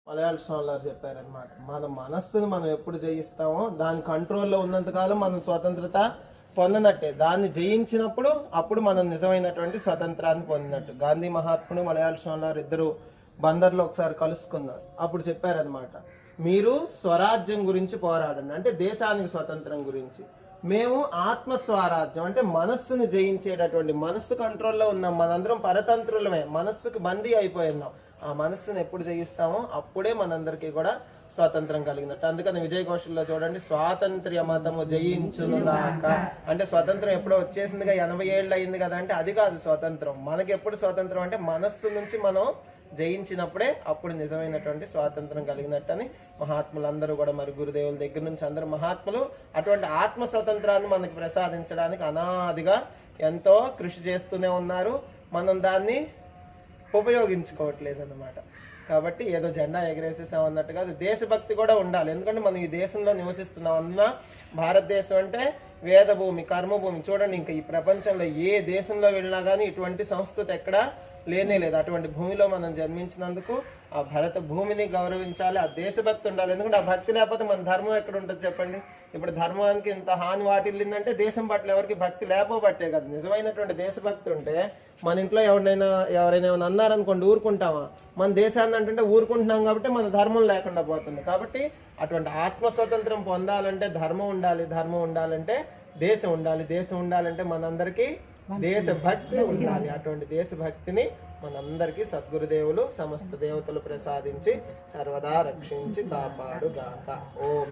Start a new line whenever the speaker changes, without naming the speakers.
మలయాళ స్వామి చెప్పారనమాట. మన మనస్సును మనం ఎప్పుడు జయిస్తామో దాని కంట్రోల్లో ఉన్నంతకాలం మనం స్వతంత్రత పొందినట్టే. దాన్ని జయించినప్పుడు అప్పుడు మనం నిజమైనటువంటి స్వతంత్రాన్ని పొందినట్టు. గాంధీ మహాత్ముడు మలయాళ స్వామి ఇద్దరు బందర్లో ఒకసారి కలుసుకున్నారు. అప్పుడు చెప్పారనమాట, మీరు స్వరాజ్యం గురించి పోరాడండి, అంటే దేశానికి స్వతంత్రం గురించి. మేము ఆత్మ స్వరాజ్యం అంటే మనస్సును జయించేటటువంటి, మనస్సు కంట్రోల్లో ఉన్నాం. మనందరం పరతంత్రులమే, మనస్సుకు బందీ అయిపోయి ఉన్నాం. ఆ మనస్సును ఎప్పుడు జయిస్తామో అప్పుడే మనందరికీ కూడా స్వాతంత్రం కలిగినట్టు. అందుకని విజయ ఘోషల్లో చూడండి, స్వాతంత్ర్య మతము జయించునుగాక అంటే స్వతంత్రం ఎప్పుడో వచ్చేసిందిగా, 80 ఏళ్ళు అయింది కదా అంటే అది కాదు స్వాతంత్రం. మనకి ఎప్పుడు స్వాతంత్రం అంటే మనస్సు నుంచి మనం జయించినప్పుడే అప్పుడు నిజమైనటువంటి స్వాతంత్రం కలిగినట్టు అని మహాత్ములందరూ కూడా, మరి గురుదేవుల దగ్గర నుంచి అందరూ మహాత్ములు అటువంటి ఆత్మ స్వతంత్రాన్ని మనకి ప్రసాదించడానికి అనాదిగా ఎంతో కృషి చేస్తూనే ఉన్నారు. మనం దాన్ని ఉపయోగించుకోవట్లేదు అన్నమాట. కాబట్టి ఏదో జెండా ఎగరేసేసాం అన్నట్టుగా అది దేశభక్తి కూడా ఉండాలి. ఎందుకంటే మనం ఈ దేశంలో నివసిస్తున్నాం అన్న, భారతదేశం అంటే వేదభూమి, కర్మభూమి. చూడండి, ఇంకా ఈ ప్రపంచంలో ఏ దేశంలో వెళ్ళినా కానీ ఇటువంటి సంస్కృతి ఎక్కడా లేనే లేదు. అటువంటి భూమిలో మనం జన్మించినందుకు ఆ భరత భూమిని గౌరవించాలి, ఆ దేశభక్తి ఉండాలి. ఎందుకంటే ఆ భక్తి లేకపోతే మన ధర్మం ఎక్కడ ఉంటుంది చెప్పండి? ఇప్పుడు ధర్మానికి ఇంత హాని వాటిల్లిందంటే దేశం పట్ల ఎవరికి భక్తి లేకపోబట్టే కదా. నిజమైనటువంటి దేశభక్తి ఉంటే మన ఇంట్లో ఎవరైనా ఏమైనా అన్నారనుకోండి ఊరుకుంటామా? మన దేశాన్ని అంటే ఊరుకుంటున్నాం కాబట్టి మన ధర్మం లేకుండా పోతుంది. కాబట్టి అటువంటి ఆత్మస్వతంత్రం పొందాలంటే ధర్మం ఉండాలి, ధర్మం ఉండాలంటే దేశం ఉండాలి, దేశం ఉండాలంటే మనందరికీ దేశభక్తి ఉండాలి. అటువంటి దేశభక్తిని మనందరికీ సద్గురుదేవులు సమస్త దేవతలు ప్రసాదించి సర్వదా రక్షించి కాపాడుగాక. ఓం.